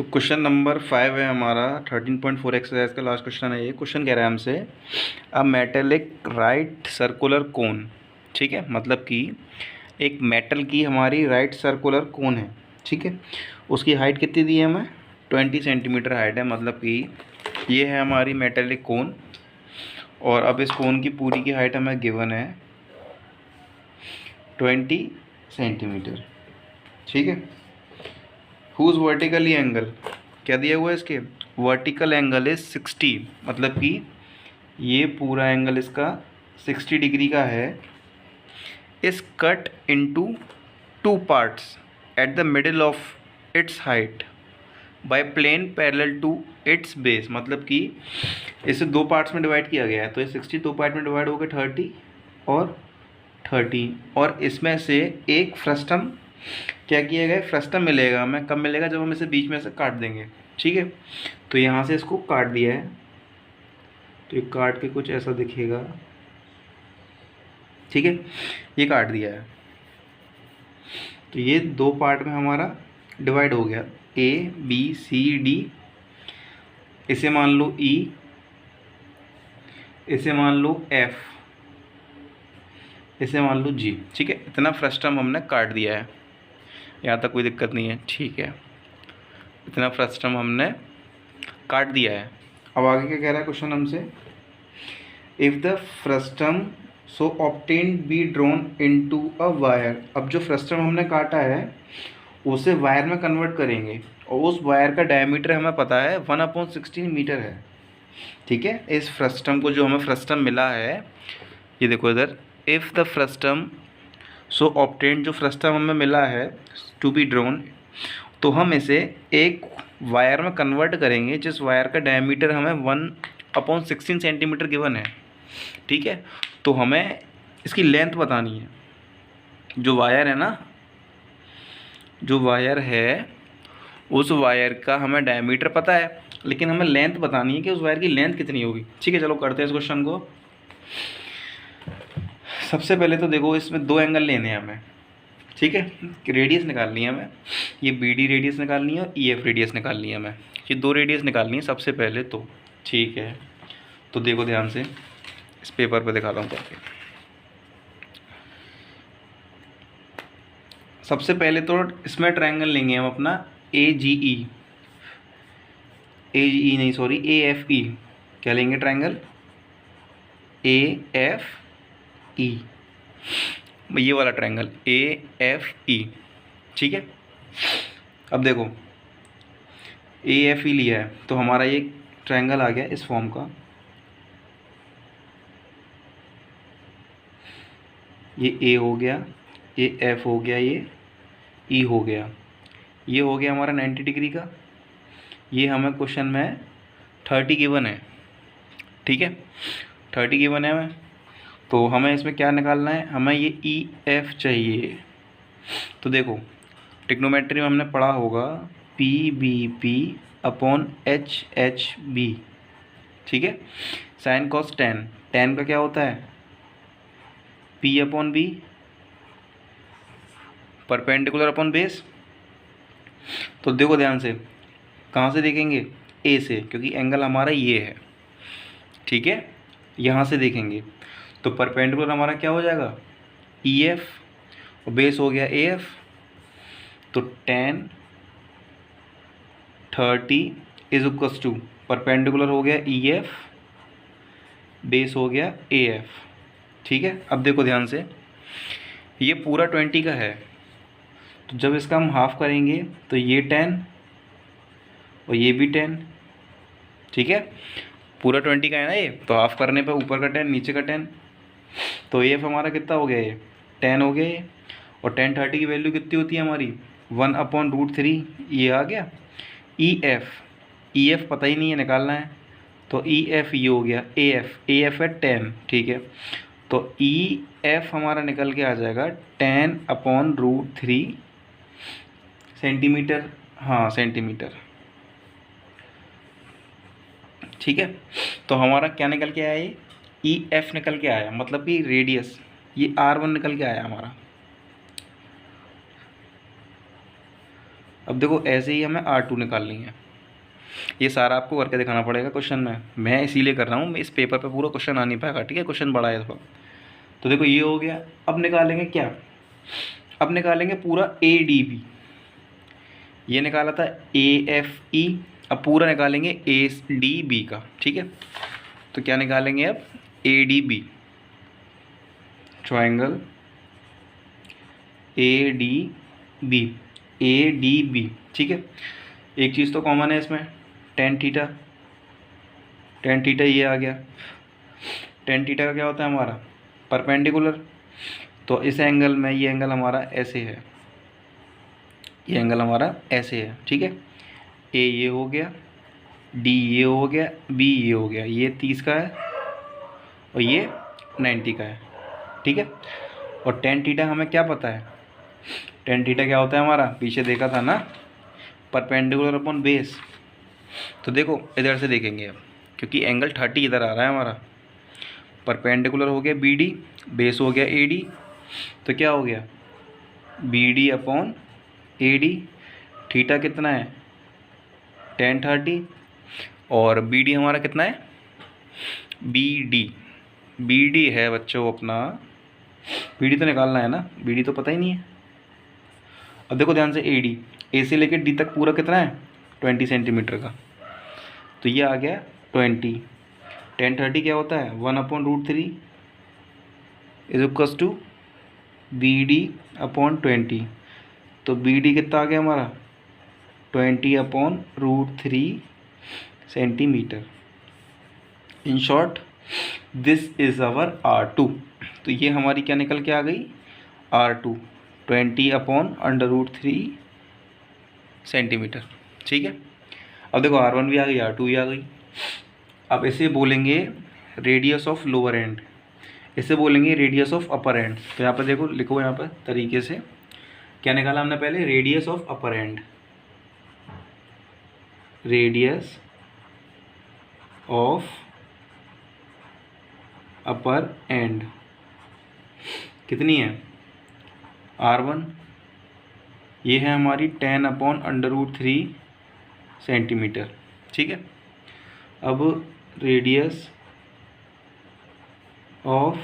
तो question number 5 है हमारा 13.4 एक्सरसाइज का लास्ट क्वेश्चन है। ये क्वेश्चन कह रहा है हमसे a metallic right circular cone. ठीक है, मतलब कि एक मेटल की हमारी राइट सर्कुलर कोन है। ठीक है, उसकी हाइट कितनी दी है हमें? 20 सेंटीमीटर हाइट है, मतलब कि ये है हमारी मेटेलिक कोन। और अब इस कोन की पूरी की हाइट हमें गिवन है 20 सेंटीमीटर। ठीक है, हुज वर्टिकली एंगल क्या दिया हुआ है इसके? वर्टिकल एंगल इज 60, मतलब कि ये पूरा एंगल इसका 60 डिग्री का है। Is cut into two parts at the middle of its height by plane parallel to its base, मतलब कि इसे दो पार्ट्स में डिवाइड किया गया है। तो ये 60 दो पार्ट में डिवाइड हो गए 30 और 30, और इसमें से एक फ्रस्टम क्या किया गया? फ्रस्टम मिलेगा हमें। कब मिलेगा? जब हम इसे बीच में से काट देंगे। ठीक है, तो यहाँ से इसको काट दिया है, तो ये काट के कुछ ऐसा दिखेगा। ठीक है, ये काट दिया है, तो ये दो पार्ट में हमारा डिवाइड हो गया, ए बी सी डी। इसे मान लो ई, इसे मान लो एफ, इसे मान लो जी। ठीक है, इतना फ्रस्टम हमने काट दिया है, यहाँ तक कोई दिक्कत नहीं है। ठीक है, इतना फ्रस्टम हमने काट दिया है। अब आगे क्या कह रहा है क्वेश्चन हमसे? If the frustum so obtained be drawn into a wire. अब जो फ्रस्टम हमने काटा है उसे वायर में कन्वर्ट करेंगे, और उस वायर का डायमीटर हमें पता है 1/16 मीटर है। ठीक है, इस फ्रस्टम को जो हमें फ्रस्टम मिला है, ये देखो इधर, if the frustum so obtained, जो फ्रस्टम हमें मिला है टू बी ड्रॉन, तो हम इसे एक वायर में कन्वर्ट करेंगे जिस वायर का डायमीटर हमें 1/16 सेंटीमीटर गिवन है। ठीक है, तो हमें इसकी लेंथ बतानी है। जो वायर है ना, जो वायर है उस वायर का हमें डायमीटर पता है, लेकिन हमें लेंथ बतानी है कि उस वायर की लेंथ कितनी होगी। ठीक है, चलो करते हैं इस क्वेश्चन को। सबसे पहले तो देखो, इसमें दो एंगल लेने हैं हमें। ठीक है, रेडियस निकालनी है हमें, ये बी डी रेडियस निकालनी है और ई एफ रेडियस निकालनी है हमें। ये दो रेडियस निकालनी है सबसे पहले तो। ठीक है, तो देखो ध्यान से, इस पेपर पे दिखाता हूँ करके। सबसे पहले तो इसमें ट्रायंगल लेंगे हम अपना ए जी ई, नहीं सॉरी, ए एफ ई। क्या लेंगे? ट्रायंगल ए एफ ई, ये वाला ट्रायंगल ए एफ ई। ठीक है, अब देखो ए एफ ई लिया है, तो हमारा ये ट्रायंगल आ गया इस फॉर्म का। ये ए हो गया, ये एफ हो गया, ये ई हो गया, ये हो गया हमारा 90 डिग्री का। ये हमें क्वेश्चन में 30 गिवन है। ठीक है, 30 गिवन है हमें, तो हमें इसमें क्या निकालना है? हमें ये ई एफ चाहिए। तो देखो, ट्रिग्नोमेट्री में हमने पढ़ा होगा P B P upon H H B. ठीक है, साइन कॉस टेन, टेन का क्या होता है? P upon B, perpendicular upon base. तो देखो ध्यान से, कहाँ से देखेंगे? ए से, क्योंकि एंगल हमारा ये है। ठीक है, यहाँ से देखेंगे तो परपेंडिकुलर हमारा क्या हो जाएगा? ई एफ, और बेस हो गया ए एफ। तो tan 30 is equals to, perpendicular हो गया ई एफ, बेस हो गया ए एफ। ठीक है, अब देखो ध्यान से, ये पूरा 20 का है, तो जब इसका हम हाफ करेंगे तो ये 10 और ये भी 10। ठीक है, पूरा 20 का है ना ये, तो हाफ करने पे ऊपर का 10 नीचे का 10, तो ए एफ हमारा कितना हो गया? ये 10 हो गया ये। और 10 30 की वैल्यू कितनी होती है हमारी? 1/√3, ये आ गया। ई एफ पता ही नहीं है, निकालना है, तो ई एफ ये हो गया। ए एफ है 10। ठीक है, तो ई एफ हमारा निकल के आ जाएगा 10/√3 सेंटीमीटर। हाँ, सेंटीमीटर। ठीक है, तो हमारा क्या निकल के आया? ये ई एफ निकल के आया, मतलब कि रेडियस ये R1 निकल के आया हमारा। अब देखो ऐसे ही हमें R2 निकालनी है। ये सारा आपको करके दिखाना पड़ेगा क्वेश्चन में, मैं इसीलिए कर रहा हूँ, मैं इस पेपर पे पूरा क्वेश्चन आ नहीं पाएगा, ठीक है, क्वेश्चन बड़ा है थोड़ा। तो देखो ये हो गया। अब निकालेंगे क्या, अब निकालेंगे पूरा ADB। ये निकाला था AFE, अब पूरा निकालेंगे ADB का, ठीक है। तो क्या निकालेंगे अब, ADB, ट्रायंगल ADB, ADB, ठीक है। एक चीज़ तो कॉमन है इसमें, टेन थीटा, टेन थीटा ये आ गया। टेन थीटा का क्या होता है हमारा, परपेंडिकुलर। तो इस एंगल में ये एंगल हमारा ऐसे है, ये एंगल हमारा ऐसे है, ठीक है। ए ये हो गया, डी ये हो गया, बी ये हो गया, ये 30 का है और ये 90 का है, ठीक है। और टेन थीटा हमें क्या पता है, टेन थीटा क्या होता है हमारा, पीछे देखा था ना, परपेंडिकुलर अपॉन बेस। तो देखो इधर से देखेंगे अब, क्योंकि एंगल 30 इधर आ रहा है हमारा, परपेंडिकुलर हो गया BD, बेस हो गया AD, तो क्या हो गया BD अपॉन AD। थीटा कितना है, टेन 30, और BD हमारा कितना है, BD है बच्चों अपना, BD तो निकालना है ना, BD तो पता ही नहीं है। अब देखो ध्यान से, AD, A से लेकर D तक पूरा कितना है, 20 सेंटीमीटर का। तो ये आ गया 20। टेन 30 क्या होता है, 1/√3 is equals to BD upon 20। तो BD कितना आ गया हमारा, 20/√3 centimetre. In short this is our R2। तो ये हमारी क्या निकल के आ गई, R2 20/√3 सेंटीमीटर, ठीक है। अब देखो R1 भी आ गई, R2 भी आ गई। अब इसे बोलेंगे रेडियस ऑफ लोअर एंड, इसे बोलेंगे रेडियस ऑफ अपर एंड। तो यहाँ पर देखो, लिखो यहाँ पर तरीके से, क्या निकाला हमने पहले, radius of upper and, radius of upper and कितनी है, R1, ये है हमारी 10/√3 सेंटीमीटर, ठीक है। अब radius of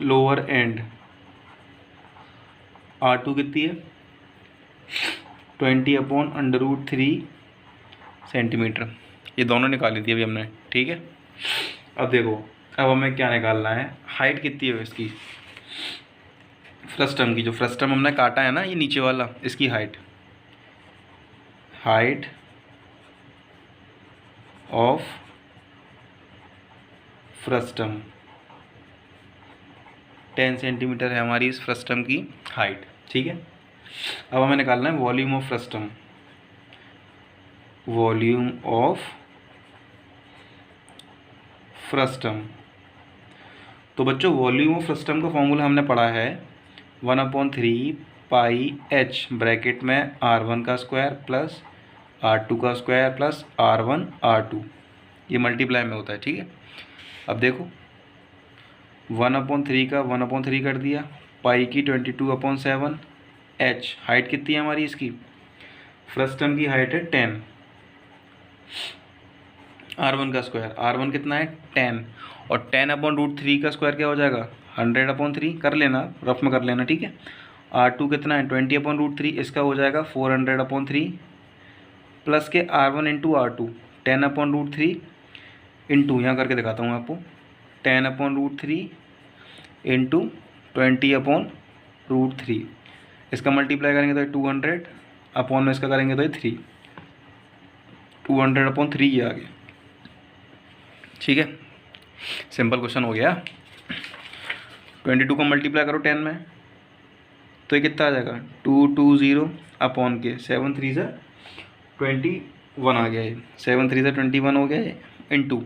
lower and R2 कितनी है, 20/√3 सेंटीमीटर। ये दोनों निकाली थी अभी हमने, ठीक है। अब देखो, अब हमें क्या निकालना है, हाइट कितनी है इसकी, फ्रस्टम की, जो फ्रस्टम हमने काटा है ना ये नीचे वाला, इसकी height, height of frustum 10 centimetre है हमारी इस फ्रस्टम की हाइट, ठीक है। अब हमें निकालना है volume of frustum, volume of frustum. तो बच्चों वॉल्यूम ऑफ फ्रस्टम का फॉर्मूला हमने पढ़ा है 1/3 पाई H, ब्रैकेट में R1 का स्क्वायर प्लस R2 का स्क्वायर प्लस R1 R2, ये मल्टीप्लाई में होता है, ठीक है। अब देखो 1/3 का 1/3 कर दिया, पाई की 22/7, H हाइट कितनी है हमारी इसकी, फ्रस्टम की हाइट है 10, R1 का स्क्वायर, R1 कितना है 10, और 10/√3 का स्क्वायर क्या हो जाएगा, 100/3, कर लेना, रफ में कर लेना, ठीक है। R2 कितना है 20/√3, इसका हो जाएगा 400/3, प्लस के R1 इंटू R2 10/√3 इंटू, यहाँ करके दिखाता हूँ आपको, 10/√3 इंटू 20/√3, इसका मल्टीप्लाई करेंगे तो 200, अपॉन में इसका करेंगे तो 3, 200/3 ये आ गया, ठीक है। सिंपल क्वेश्चन हो गया। 22 को मल्टीप्लाई करो 10 में, तो ये कितना आ जाएगा, 220 अपॉन के 7 3 से 21 आ गया, ये 7 3 से 21 हो गया ये, इंटू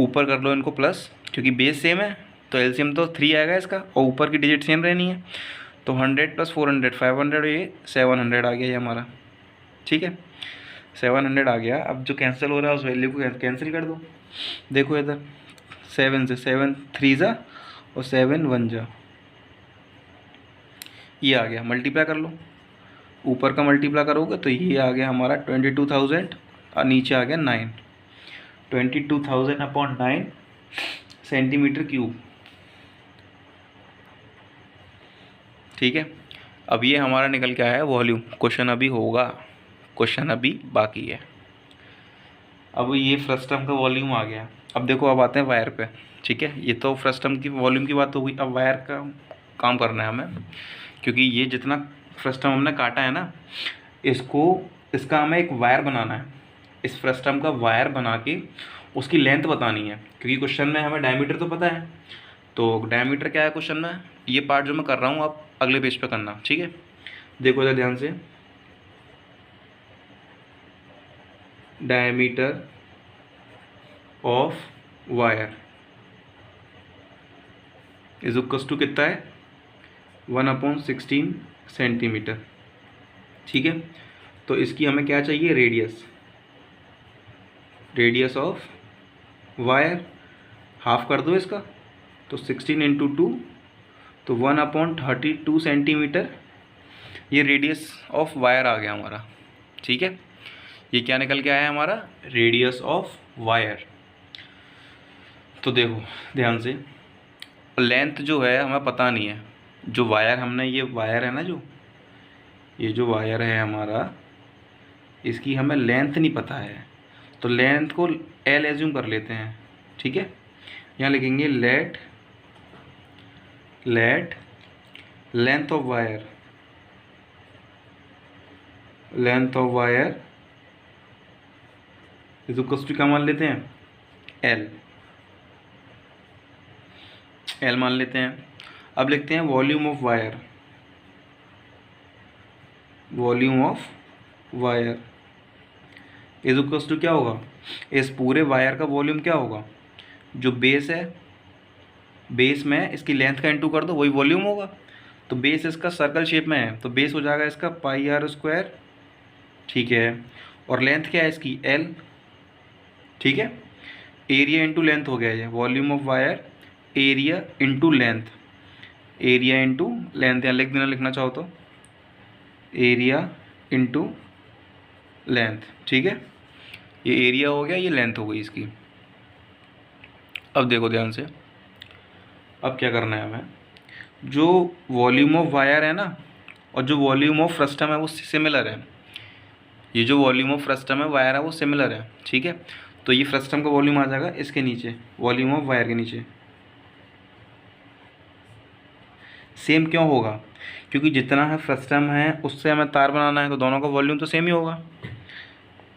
ऊपर कर लो इनको प्लस, क्योंकि बेस सेम है तो एलसीएम तो 3 आएगा इसका, और ऊपर की डिजिट सेम रहनी है, तो 100 + 400 500, ये 700 आ गया ये हमारा, ठीक है। 700 आ गया। अब जो कैंसिल हो रहा है उस वैल्यू को कैंसिल कर दो। देखो इधर 7 से 7 3 जा और 7 1 जा, ये आ गया, मल्टीप्लाई कर लो, ऊपर का मल्टीप्लाई करोगे तो ये आ गया हमारा 22,000 और नीचे आ गया 9, 22,000 अपॉन 9 सेंटीमीटर क्यूब। ठीक है, अब ये हमारा निकल के आया है वॉल्यूम। क्वेश्चन अभी होगा, क्वेश्चन अभी बाकी है। अब ये फ्रस्टम का वॉल्यूम आ गया। अब देखो, अब आते हैं वायर पे। ठीक है, ये तो फ्रस्टम की वॉल्यूम की बात हो गई। अब वायर का काम करना है हमें, क्योंकि ये जितना फ्रस्टम हमने काटा है ना, इसका हमें एक वायर बनाना है। इस फ्रस्टम का वायर बना के उसकी लेंथ बतानी है, क्योंकि क्वेश्चन में हमें डायमीटर तो पता है। तो डायमीटर क्या है क्वेश्चन में, ये पार्ट जो मैं कर रहा हूँ आप अगले पेज पे करना। ठीक है, देखो इधर ध्यान से, diameter of wire is equals to कितना है, 1/16 सेंटीमीटर। ठीक है, तो इसकी हमें क्या चाहिए, रेडियस ऑफ वायर। हाफ कर दो इसका, तो 16 इंटू 2, तो 1/32 सेंटीमीटर ये रेडियस ऑफ वायर आ गया हमारा। ठीक है, ये क्या निकल के आया हमारा, रेडियस ऑफ वायर। तो देखो ध्यान से, लेंथ जो है हमें पता नहीं है। जो वायर हमने, ये वायर है ना, ये जो वायर है हमारा, इसकी हमें लेंथ नहीं पता है। तो लेंथ को एल एज्यूम कर लेते हैं। ठीक है, यहाँ लिखेंगे let length of wire is equals to क्या मान लेते हैं, एल मान लेते हैं। अब लिखते हैं volume of wire is equals to क्या होगा, इस पूरे वायर का वॉल्यूम क्या होगा, जो बेस है, बेस में इसकी लेंथ का इंटू कर दो, वही वॉल्यूम होगा। तो बेस इसका सर्कल शेप में है, तो बेस हो जाएगा इसका πr²। ठीक है, और लेंथ क्या है इसकी, l। ठीक है, एरिया इंटू लेंथ हो गया ये, volume of wire area into length, यहाँ लिख देना, लिखना चाहो तो एरिया इंटू लेंथ। ठीक है, ये एरिया हो गया, ये लेंथ हो गई इसकी। अब देखो ध्यान से, अब क्या करना है हमें, जो वॉल्यूम ऑफ वायर है ना, और जो वॉल्यूम ऑफ फ्रस्टम है वो सिमिलर है। ये जो वॉल्यूम ऑफ फ्रस्टम है, वायर है, वो सिमिलर है। ठीक है, तो ये फ्रस्टम का वॉल्यूम आ जाएगा इसके नीचे, वॉल्यूम ऑफ वायर के नीचे। सेम क्यों होगा, क्योंकि जितना है फ्रस्टम है उससे हमें तार बनाना है, तो दोनों का वॉल्यूम तो सेम ही होगा।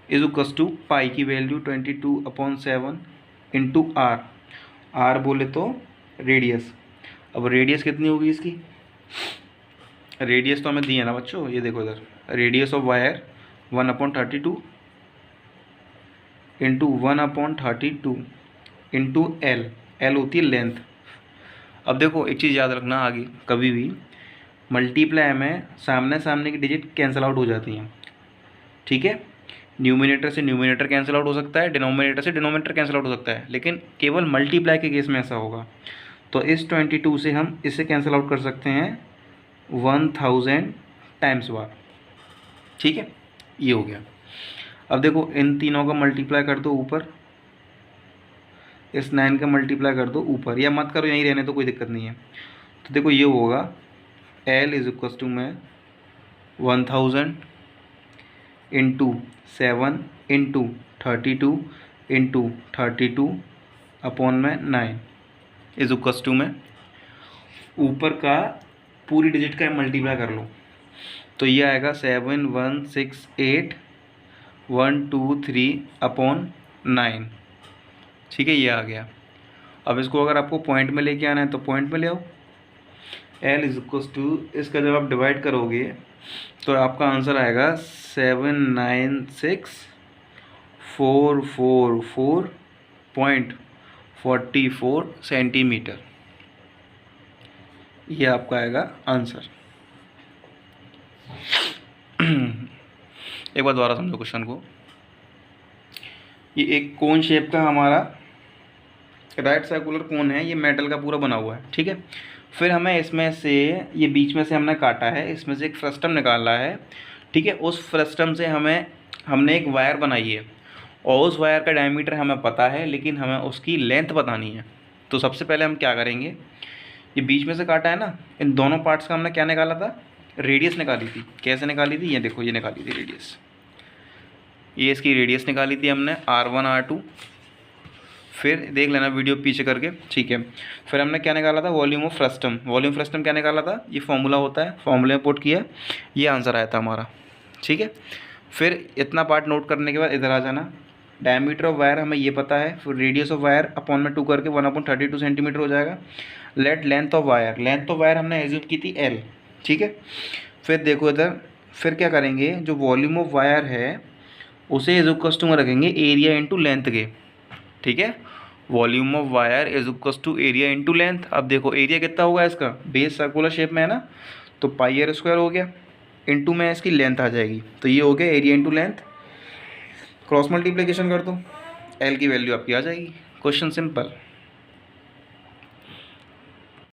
इज इक्वल्स टू पाई की वैल्यू 22/7 इंटू आर बोले तो रेडियस। अब रेडियस कितनी होगी इसकी, रेडियस तो हमें दी है ना बच्चों, ये देखो इधर, radius of wire 1/32 into 1/32 into L होती है लेंथ। अब देखो एक चीज़ याद रखना, आगे कभी भी मल्टीप्लाई में सामने की डिजिट कैंसिल आउट हो जाती हैं। ठीक है, न्यूमिनेटर से न्यूमिनेटर कैंसिल आउट हो सकता है, डिनोमिनेटर से डिनोमिनेटर कैंसिल आउट हो सकता है, लेकिन केवल मल्टीप्लाई के केस में ऐसा होगा। तो इस 22 से हम इसे कैंसिल आउट कर सकते हैं 1000 टाइम्स बार। ठीक है, ये हो गया। अब देखो इन तीनों का मल्टीप्लाई कर दो ऊपर, इस 9 का मल्टीप्लाई कर दो ऊपर, या मत करो, यहीं रहने तो कोई दिक्कत नहीं है। तो देखो ये होगा L इज इक्वल्स टू में 1000 इंटू 7 इंटू 32 इंटू 32 अपॉन में 9 इज इक्वल्स टू में ऊपर का पूरी डिजिट का मल्टीप्लाई कर लो, तो ये आएगा 7168123 अपॉन 9। ठीक है, ये आ गया। अब इसको अगर आपको पॉइंट में लेके आना है तो पॉइंट में ले आओ। L इज इक्वल्स टू, इसका जब आप डिवाइड करोगे तो आपका आंसर आएगा 796,444.44 सेंटीमीटर। ये आपका आएगा आंसर। एक बार दोबारा समझो क्वेश्चन को। ये एक कोन शेप का हमारा राइट सर्कुलर कोन है, ये मेटल का पूरा बना हुआ है। ठीक है, फिर हमें इसमें से, ये बीच में से हमने काटा है, इसमें से एक फ्रस्टम निकालना है ठीक है। उस फ्रस्टम से हमने एक वायर बनाई है और उस वायर का डायमीटर हमें पता है, लेकिन हमें उसकी लेंथ बतानी है। तो सबसे पहले हम क्या करेंगे, ये बीच में से काटा है ना, इन दोनों पार्ट्स का हमने क्या निकाला था, रेडियस निकाली थी। कैसे निकाली थी, ये देखो, ये निकाली थी रेडियस, ये इसकी रेडियस निकाली थी हमने R1 R2। फिर देख लेना वीडियो पीछे करके, ठीक है। फिर हमने क्या निकाला था, volume of frustum. Volume frustum क्या निकाला था, ये फॉर्मूला होता है, फॉर्मूले में पुट किया, ये आंसर आया था हमारा, ठीक है। फिर इतना पार्ट नोट करने के बाद इधर आ जाना, डायमीटर ऑफ वायर हमें ये पता है, फिर रेडियस ऑफ वायर अपॉन में 2 करके 1/32 सेंटीमीटर हो जाएगा। Late length of wire, length of wire हमने एज्यूम की थी L, ठीक है। फिर देखो इधर, फिर क्या करेंगे, जो वॉल्यूम ऑफ वायर है उसे इज इक्वल्स टू में रखेंगे एरिया इंटू लेंथ के, ठीक है। Volume of wire is equals to area into length. अब देखो एरिया कितना होगा इसका, बेस सर्कुलर शेप में है ना, तो पाई r स्क्वायर हो गया, इंटू में इसकी लेंथ आ जाएगी, तो ये हो गया area into length. Cross multiplication कर दो, L की वैल्यू आपकी आ जाएगी। Question simple.